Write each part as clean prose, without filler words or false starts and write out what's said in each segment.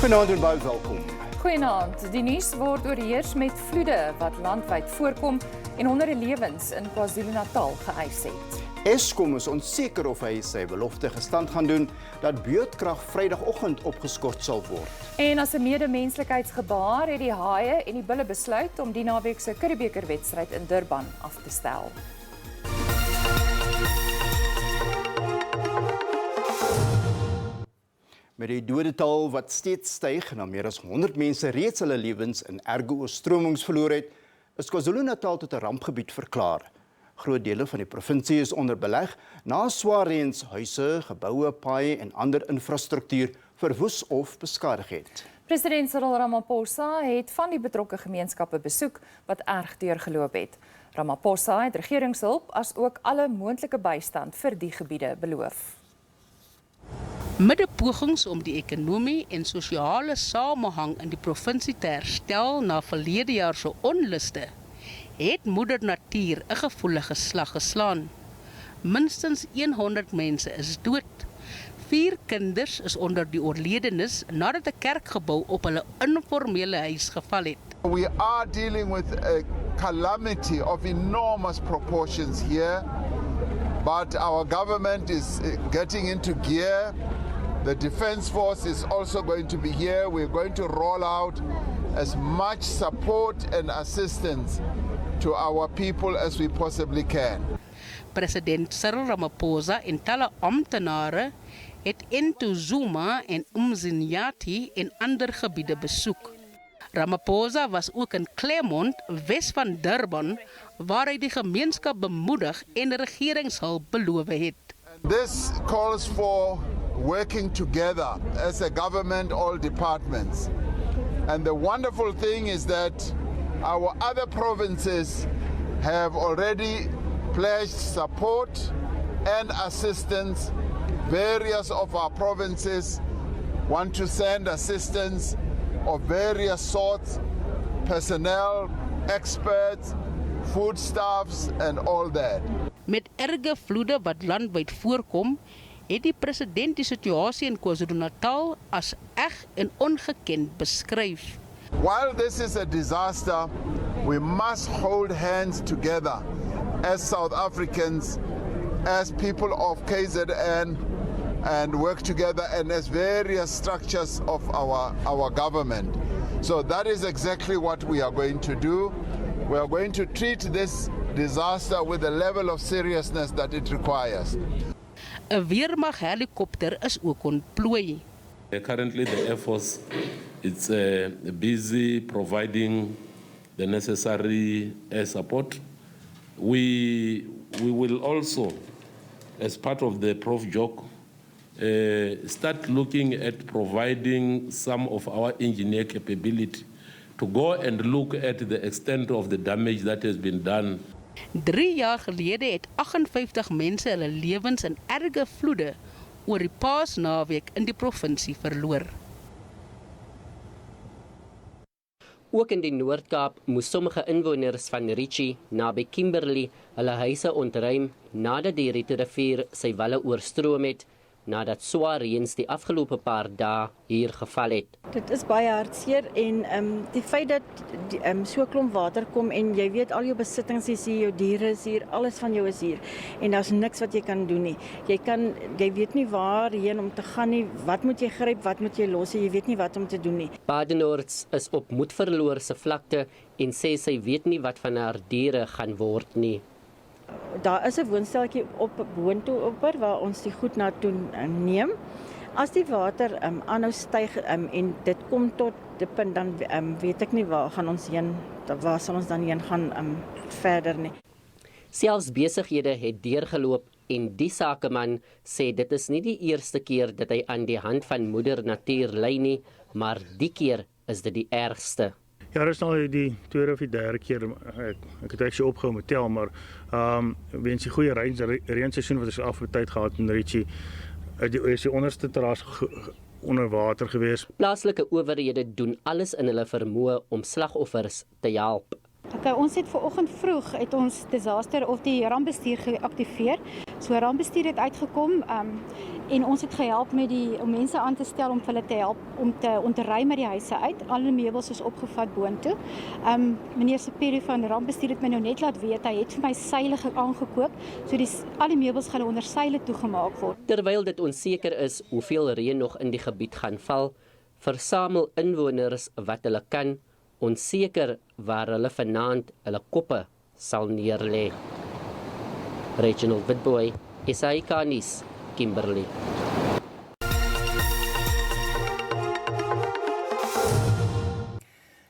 Goeienaand en baie welkom. Goeienaand. Die nuus word oorheers met vloede wat landwyd voorkom en honderde lewens in KwaZulu Natal geëis het. Eskom is onseker of hy sy belofte gestand gaan doen dat beurtkrag Vrydagoggend opgeskort sal word. En as 'n medemenslikheidsgebaar het die haie en die bulle besluit om die naweek se Curriebeeker-wedstryd in Durban af te stel. Met die dodetal wat steeds styg na meer as 100 mense reeds hulle lewens in erge oorstromings verloor het, is KwaZulu Natal tot 'n rampgebied verklaar. Groot dele van die provinsie is onder beleg na swaar reëns huise, geboue, paaie en ander infrastruktuur verwoes of beskadig het. President Cyril Ramaphosa het van die betrokke gemeenskappe besoek wat erg deurgeloop het. Ramaphosa het regeringshulp as ook alle moontlike bystand vir die gebiede beloof. Met pogings om die ekonomie en sosiale samehang in die provinsie te herstel na verlede jaar se onluste, het moeder natuur 'n gevoelige slag geslaan. Minstens 100 mense is dood. 4 kinders is onder die oorledenis nadat 'n kerkgebou op hulle informele huis geval het. We are dealing with a calamity of enormous proportions here, but our government is getting into gear. The Defence Force is also going to be here. We're going to roll out as much support and assistance to our people as we possibly can. President Cyril Ramaphosa en talle amptenare het Zuma en Umzinyathi en ander gebiede besoek. Ramaphosa was ook in Claremont, wes van Durban, waar hy die gemeenskap bemoedig en regeringshulp beloof het. This calls for working together as a government, all departments. And the wonderful thing is that our other provinces have already pledged support and assistance. Various of our provinces want to send assistance of various sorts, personnel, experts, foodstuffs and all that. Met erge vloede wat landwyd voorkom, het die president die situasie in KwaZulu Natal as eg en ongekend beskryf. While this is a disaster, we must hold hands together as South Africans, as people of KZN, and work together and as various structures of our government. So that is exactly what we are going to do. We are going to treat this disaster with the level of seriousness that it requires. 'n Weermag helikopter is ook ontplooi. Currently the Air Force is busy providing the necessary air support. We will also, as part of the Prof Joke, start looking at providing some of our engineer capability to go and look at the extent of the damage that has been done. 3 jaar gelede het 58 mense hulle lewens in erge vloede oor die Paasnaweek in die provinsie verloor. Ook in die Noord-Kaap moes sommige inwoners van Ritchie naby Kimberley hulle huise ontruim nadat die Ruyter sy walle oorstroom het, nadat swaar reëns die afgelope paar dae hier geval het. Dit is baie hartseer en die feit dat so klomp water kom en jy weet al jou besittings is hier, jou diere is hier, alles van jou is hier en daar's niks wat jy kan doen nie. Jy weet nie waarheen om te gaan nie, wat moet jy gryp, wat moet jy los, jy weet nie wat om te doen nie. Badennoords is op moedverloor se vlakte en sê sy weet nie wat van haar diere gaan word nie. Daar is 'n woonsteltjie op boontoe opper waar ons die goed na toe neem. As die water aanhou styg en dit kom tot die punt, dan weet ek nie waar gaan ons heen, waar sal ons dan heen gaan verder nie. Selfs besighede het deurgeloop en die sakeman sê dit is nie die eerste keer dat hy aan die hand van moeder natuur ly nie, maar die keer is dit die ergste. Ja, dit is nou die tweede of die derde keer, ek het actually opgehou met tel, maar weens die goeie reënseisoen wat ons afgelope tyd gehad in Ritchie, is die onderste terras onder water gewees. Plaaslike owerhede doen alles in hulle vermoë om slagoffers te help. Okay, ons het vanoggend vroeg het ons disaster of die rampbestuur geaktiveer. So rampbestuur het uitgekom en ons het gehelp met om mense aan te stel om hulle te help om te ontruim met die huise uit. Alle meubels is opgevat boontoe. Meneer Seperi van rampbestuur het my nou net laat weet, hy het vir my seile aangekoop, so al die meubels gaan onder seile toegemaak word. Terwyl dit onseker is hoeveel reën nog in die gebied gaan val, versamel inwoners wat hulle kan, onseker waar hulle vanaand hulle koppe sal neerlê. Reginald Witboy, SABC nuus, Kimberley.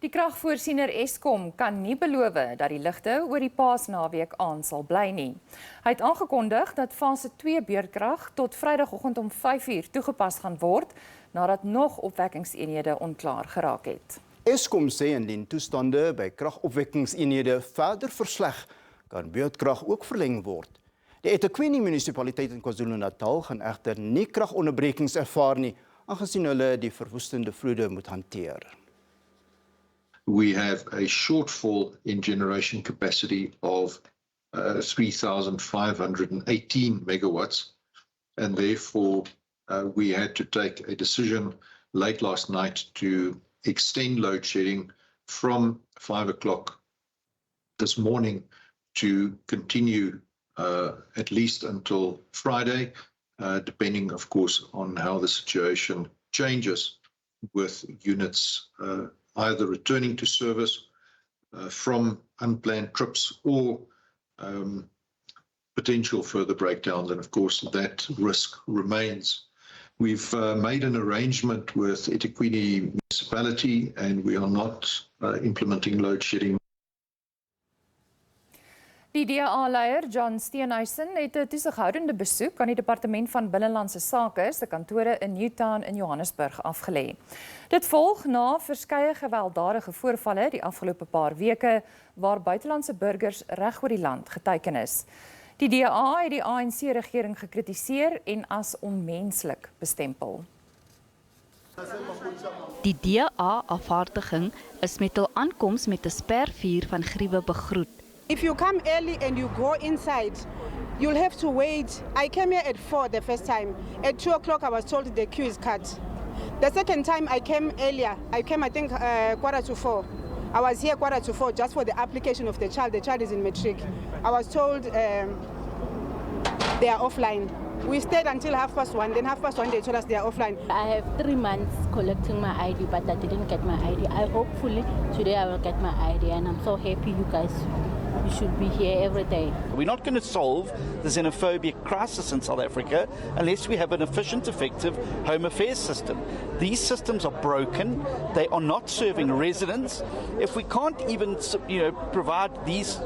Die kragvoorsiener Eskom kan nie beloof dat die ligte oor die Paasnaweek aan sal bly nie. Hy het aangekondig dat fase 2 beurtkrag tot Vrydagoggend om 5:00 toegepas gaan word, nadat nog opwekkingseenhede onklaar geraak het. Eskom sê indien toestande by kragopwekkingseenhede verder versleg, kan beurtkrag ook verleng word. Die eThekwini munisipaliteit in KwaZulu Natal gaan egter nie kragonderbrekings ervaar nie, aangesien hulle die verwoestende vloede moet hanteer. We have a shortfall in generation capacity of 3,518 megawatts, and therefore we had to take a decision late last night to extend load shedding from 5 o'clock this morning to continue at least until Friday, depending, of course, on how the situation changes with units either returning to service from unplanned trips or potential further breakdowns. And of course, that risk remains. We've made an arrangement with eThekwini municipality and we are not implementing load shedding. Die DA-leier John Steenhuisen het 'n toesighoudende besoek aan die Departement van Binnelandse Sake se kantore in Newtown in Johannesburg afgelê. Dit volg na verskeie gewelddadige voorvalle die afgelope paar weke waar buitelandse burgers reg oor die land geteiken is. Die DA het die ANC-regering gekritiseer en as onmenslik bestempel. Die DA-afvaardiging is met hul aankoms met 'n spervuur van gruwe begroet. If you come early and you go inside, you'll have to wait. I came here at 4 the first time. At 2 o'clock I was told the queue is cut. The second time I came earlier, I came I think 3:45. I was here 3:45 just for the application of the child. The child is in matric. I was told they are offline. We stayed until 1:30, then 1:30 they told us they are offline. I have 3 months collecting my ID, but I didn't get my ID. Hopefully today I will get my ID, and I'm so happy you guys. You should be here every day. We're not going to solve the xenophobia crisis in South Africa unless we have an efficient, effective home affairs system. These systems are broken. They are not serving residents. If we can't even, provide these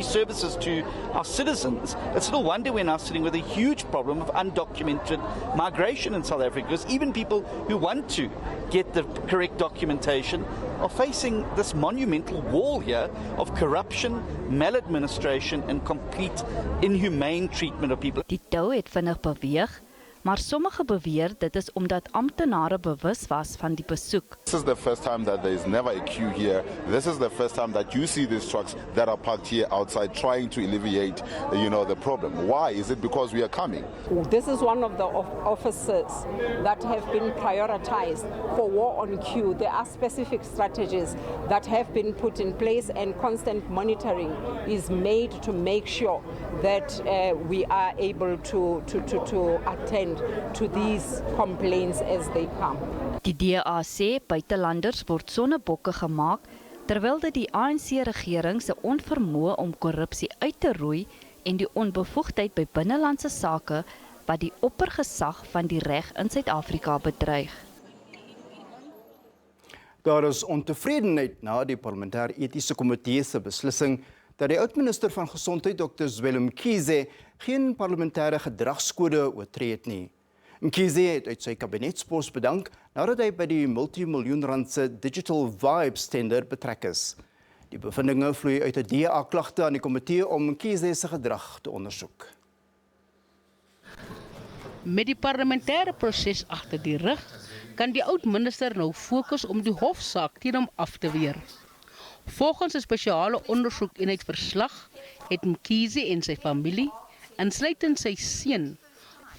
services to our citizens, it's no wonder we're now sitting with a huge problem of undocumented migration in South Africa. Because even people who want to get the correct documentation are facing this monumental wall here of corruption, maladministration and complete inhumane treatment of people. Die tou het vinnig beweeg, maar sommige beweer dit is omdat amptenare bewus was van die besoek. This is the first time that there is never a queue here. This is the first time that you see these trucks that are parked here outside trying to alleviate, the problem. Why? Is it because we are coming? This is one of the officers that have been prioritized for war on queue. There are specific strategies that have been put in place and constant monitoring is made to make sure that we are able to attend to these complaints as they come. Die DA sê buitelanders word sonnebokke gemaak terwyl dit die ANC-regering se onvermoë om korrupsie uit te roei en die onbevoegdheid by binnelandse sake wat die oppergesag van die reg in Suid-Afrika bedreig. Daar is ontevredenheid na die parlementêre etiese komitee se beslissing dat die oudminister van Gesondheid Dr. Mkhize geen parlementêre gedragskode oortree het nie. Mkhize het uit sy kabinetspos bedank nadat hy by die multimiljoen-randse Digital Vibes tender betrek is. Die bevindinge vloei uit 'n DA-klagte aan die komitee om Mkhize se gedrag te ondersoek. Met die parlementêre proses agter die rug, kan die oud-minister nou fokus om die hofsaak teen hom af te weer. Volgens 'n spesiale ondersoekeenheid verslag het Mkhize en sy familie insluitend sy seun,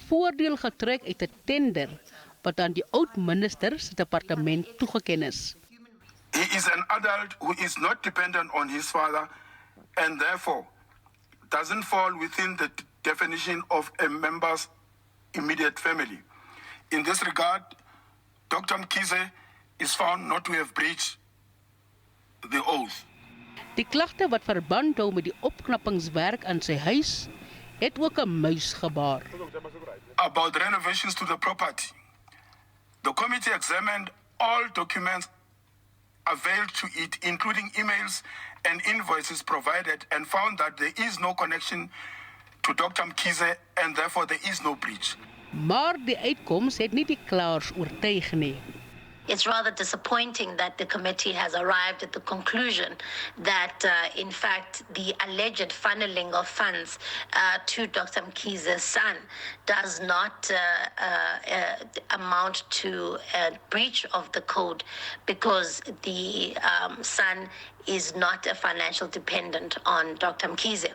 voordeel getrek uit 'n tender wat aan die oud-minister se departement toegeken is. He is an adult who is not dependent on his father and therefore doesn't fall within the definition of a member's immediate family. In this regard, Dr. Mkhize is found not to have breached the oath. Die klagte wat verband hou met die opknappingswerk aan sy huis, het ook 'n muisgebaar. About renovations to the property, the committee examined all documents availed to it, including emails and invoices provided, and found that there is no connection to Dr. Mkhize and therefore there is no breach. Maar die uitkoms het nie die klaars oortuig nie. It's rather disappointing that the committee has arrived at the conclusion that, in fact, the alleged funneling of funds to Dr. Mkhize's son does not amount to a breach of the code because the son is not a financial dependent on Dr. Mkhize.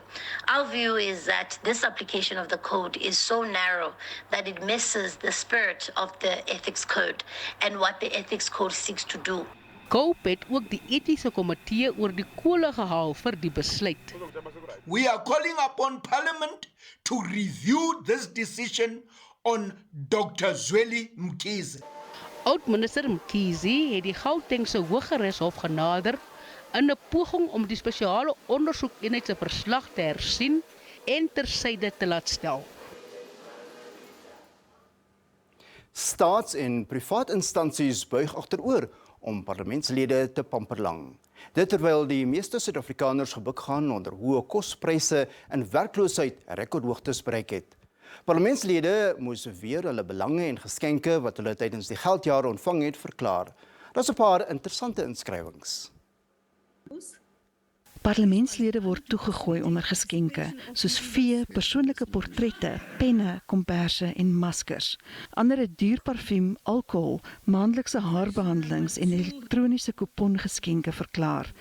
Our view is that this application of the code is so narrow that it misses the spirit of the ethics code and what the ethics code seeks to do. Cope het ook die etiese komitee oor die kole gehaal vir die besluit. We are calling upon Parliament to review this decision on Dr. Zweli Mkhize. Oud-minister Mkhize het die Gautengse Hooggeregshof genader in 'n poging om die spesiale ondersoekeenheid se verslag te hersien en tersyde te laat stel. Staats- en privaat instansies buig agteroor om parlementslede te pamperlang. Dit terwyl die meeste Suid-Afrikaners gebuk gaan onder hoë kospryse en werkloosheid rekordhoogtes bereik het. Parlementslede moes weer hulle belange en geskenke wat hulle tydens die geldjaar ontvang het verklaar. Daar's 'n paar interessante inskrywings. Parlementslede word toegegooi onder geskenke, soos vee, persoonlike portrette, penne, komberse en maskers. Ander het duur parfuum, alkohol, maandelikse haarbehandelings en elektroniese kupongeskenke verklaar.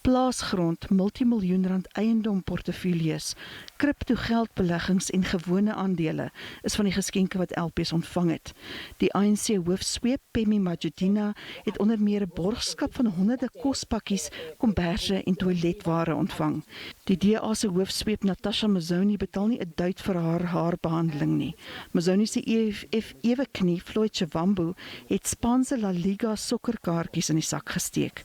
Plaasgrond, multimiljoen-rand eiendomportefeuilles, kriptogeldbeleggings en gewone aandele is van die geskenke wat LP's ontvang het. Die ANC-hoofsweep, Pemmi Majudina, het onder meer 'n borgskap van honderde kospakkies, komberse en toiletware ontvang. Die DA se hoofsweep, Natasha Mazoni, betaal nie 'n duit vir haar haarbehandeling nie. Mazoni se EFF eweknie, Floyd Chivambu, het Spaanse La Liga sokkerkaartjies in die sak gesteek.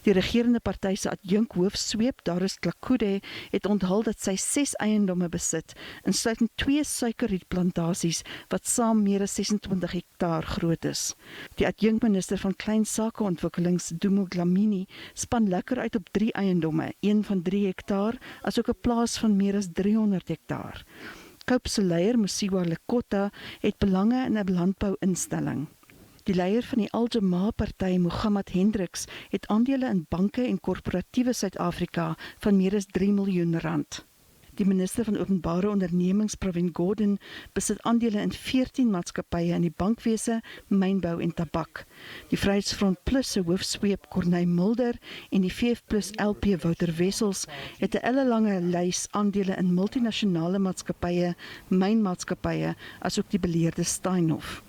Die regerende party se adjunk hoofsweep, Daris Klakude, het onthul dat sy 6 eiendomme besit, insluitend 2 suikerrietplantasies wat saam meer as 26 hektaar groot is. Die adjunkminister van Klein Sakeontwikkelings, Dumo Dlamini, span lekker uit op 3 eiendomme, 1 van 3 hektaar, asook 'n plaas van meer as 300 hektaar. Cope se leier, Musiwa Lekota, het belange in 'n landbouinstelling. Die leier van die Al-Jamaa-party, Mohammed Hendriks, het aandele in banke en korporatiewe Suid-Afrika van meer as 3 miljoen rand. Die minister van Openbare Ondernemings, Pravin Gordhan, besit aandele in 14 maatskappye in die bankwese, mynbou en tabak. Die Vryheidsfront Plus se hoofsweep, Corneille Mulder, en die VF Plus LP, Wouter Wessels, het 'n ellelange lys aandele in multinasjonale maatskappye, mynmaatskappye, asook die beleerde Steinhoff.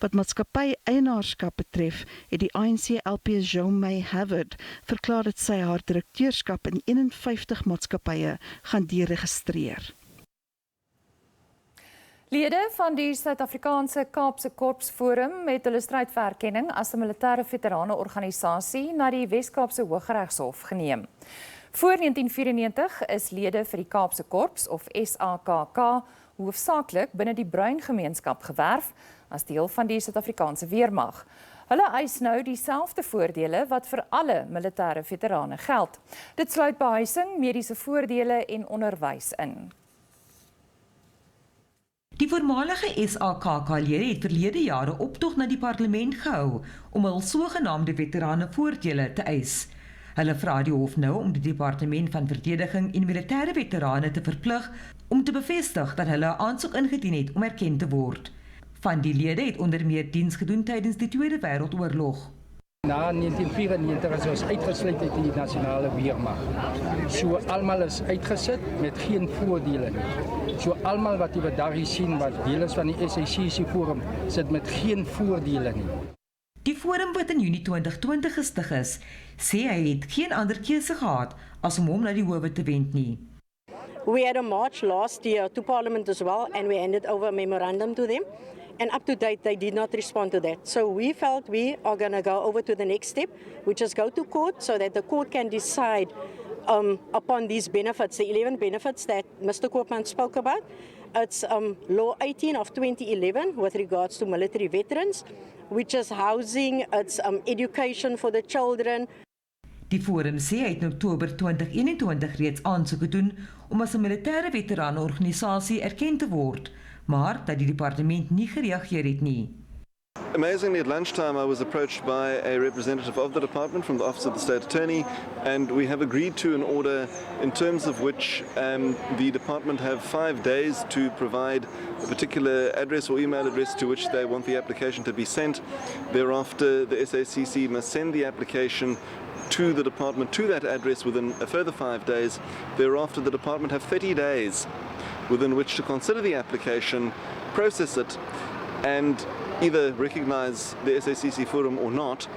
Wat maatskappy eienaarskap betref, het die ANC-LP Jean-May Havard verklaar dat sy haar direkteurskap in 51 maatskappye gaan deregistreer. Lede van die Suid-Afrikaanse Kaapse Korps-forum het hulle strydverkenning as 'n militêre veteranenorganisasie na die Wes-Kaapse Hooggeregshof geneem. Voor 1994 is lede vir die Kaapse Korps of SAKK hoofsaaklik binne die bruin gemeenskap gewerf as deel van die Suid-Afrikaanse weermag. Hulle eis nou dieselfde voordele wat vir alle militêre veterane geld. Dit sluit behuising, mediese voordele en onderwys in. Die voormalige SAKK-lede het verlede jare optog na die parlement gehou om hul sogenaamde veteranenvoordele te eis. Hulle vra die hof nou om die departement van verdediging en militêre veterane te verplig om te bevestig dat hulle 'n aansoek ingedien het om erken te word. Van die lede het onder meer diens gedoen tydens die Tweede Wêreldoorlog. Na 1994 is ons uitgesluit uit die nasionale weermag. So almal is uitgesit met geen voordele nie. So almal wat jy daar sien wat deel is van die SABC-forum sit met geen voordele nie. Die forum wat in Junie 2020 gestig is, sê hy het geen ander keuse gehad as om hom na die howe te wend nie. We had a march last year to Parliament as well, and we handed over a memorandum to them. And up to date, they did not respond to that. So we felt we are going to go over to the next step, which is go to court so that the court can decide upon these benefits, the 11 benefits that Mr. Koopman spoke about. It's Law 18 of 2011 with regards to military veterans, which is housing, it's education for the children. Die forum sê hy het in Oktober 2021 reeds aansoeke doen om as 'n militêre veteranenorganisasie erken te word, maar dat die departement nie gereageer het nie. Amazingly, at lunchtime, I was approached by a representative of the department from the Office of the State Attorney, and we have agreed to an order in terms of which the department have 5 days to provide a particular address or email address to which they want the application to be sent. Thereafter, the SACC must send the application to the department to that address within a further 5 days. Thereafter, the department have 30 days within which to consider the application, process it, and either recognise the SACC-forum or not.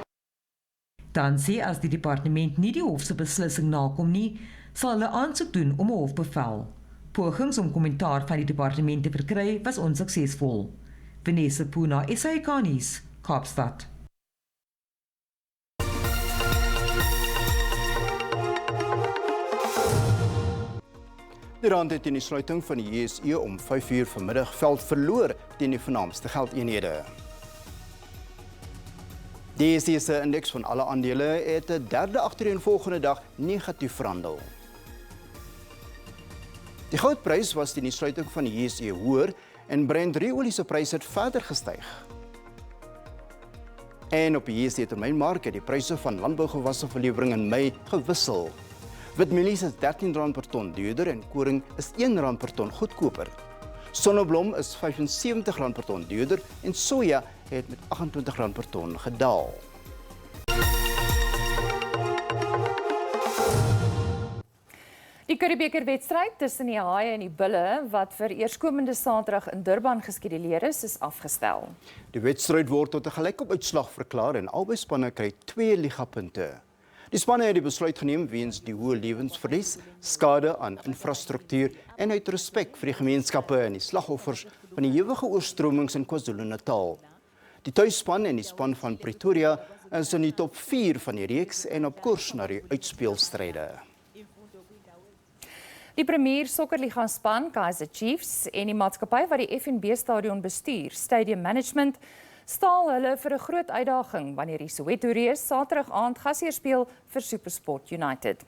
Dan sê as die departement nie die hof se beslissing nakom nie, sal hulle aansoek doen om 'n hofbevel. Pogings om kommentaar van die departement te verkry was onsuksesvol. Vanessa Puna, SAK nuus, Kaapstad. Die rand het in die sluiting van die JSE om 5:00 vanmiddag veld verloor teen die vernaamste geldeenhede. Die JSE se indeks van alle aandele het 'n derde agtereenvolgende dag negatief verhandel. Die goudprys was teen die sluiting van die JSE hoër en Brent olie se prys het verder gestyg. En op die JSE termynmark het die pryse van landbougewasse verlewering in Mei gewissel. Witmielies is R13 per ton duurder en koring is R1 per ton goedkoper. Sonneblom is R75 per ton duurder en soja het met R28 per ton gedaal. Die Curriebeeker-wedstryd tussen die Haie en die Bulle, wat vir eerskomende Saterdag in Durban geskeduleer is afgestel. Die wedstryd word tot 'n gelykop uitslag verklaar en albei spanne kry 2 ligapunte. Die spanne het die besluit geneem weens die hoë lewensverlies, skade aan infrastruktuur en uit respek vir die gemeenskappe en die slagoffers van die ewige oorstromings in KwaZulu Natal. Die tuisspan en die span van Pretoria is in die top 4 van die reeks en op koers na die uitspeelstryde. Die Premier Sokkerliga span, KZN Chiefs, en die maatskappy wat die FNB stadion bestuur, Stadium Management, staal hulle vir 'n groot uitdaging wanneer die Soweto Reus Saterdag aand gasheer speel vir SuperSport United.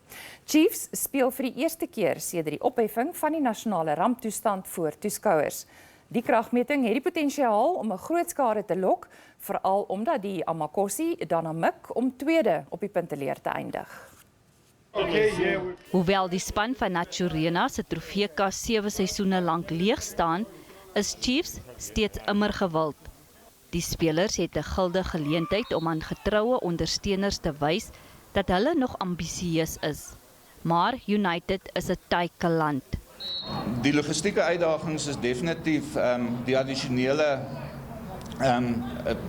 Chiefs speel vir die eerste keer sedert die opheffing van die nasionale ramptoestand voor Toeskouers. Die kragmeting het die potensiaal om 'n groot skade te lok, veral omdat die Amakosi daarna mik om tweede op die punteleer te eindig. Hoewel die span van Naturena se trofeekas 7 seisoene lank leeg staan, is Chiefs steeds immer gewild. Die spelers het 'n gulde geleentheid om aan getroue ondersteuners te wys dat hulle nog ambisieus is. Maar United is 'n taike land. Die logistieke uitdagings is definitief die addisionele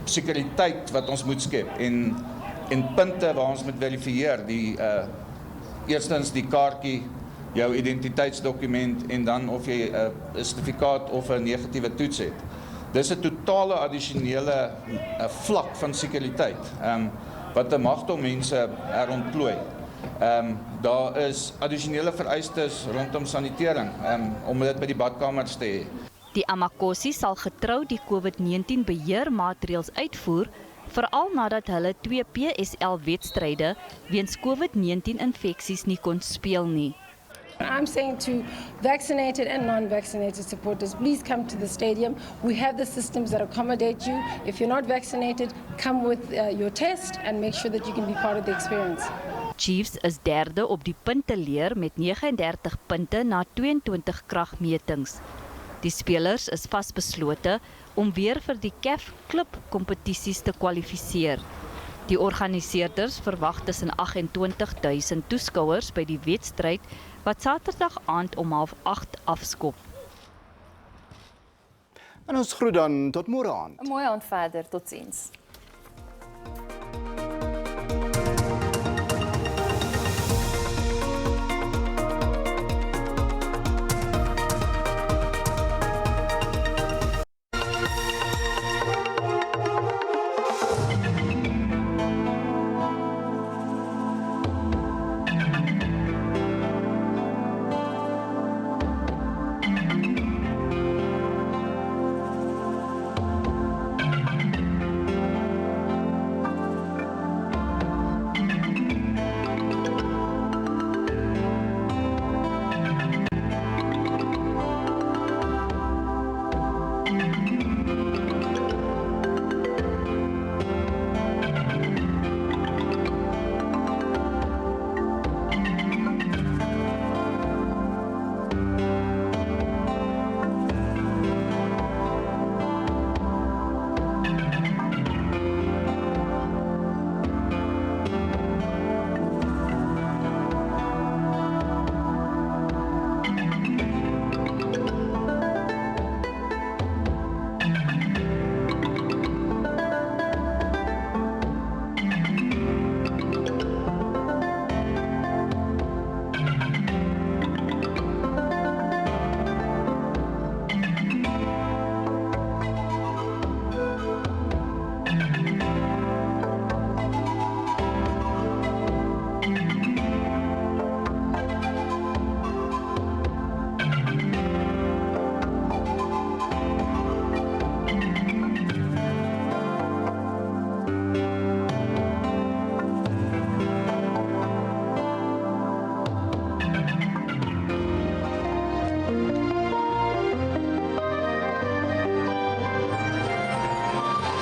sekuriteit wat ons moet skep en punte waar ons moet verifieer, eerstens die kaartjie, jou identiteitsdokument en dan of jy 'n sertifikaat of 'n negatiewe toets het. Dis 'n totale addisionele vlak van sekuriteit wat 'n magte mense herontplooi. Daar is addisionele vereistes rondom sanitering om dit by die badkamers te hê. Die Amakosi sal getrou die COVID-19 beheermaatreëls uitvoer, veral nadat hulle 2 PSL-wedstryde weens COVID-19 infeksies nie kon speel nie. I'm saying to vaccinated and non-vaccinated supporters, please come to the stadium. We have the systems that accommodate you. If you're not vaccinated, come with your test and make sure that you can be part of the experience. Chiefs is derde op die punteleer met 39 punte na 22 kragmetings. Die spelers is vasbeslote om weer vir die CAF klub kompetisies te kwalifiseer. Die organiseerders verwag tussen 28,000 toeskouers by die wedstryd wat Saterdag aand om 7:30 afskop. En ons groet dan tot môre aand. 'n Mooi aand verder, totsiens.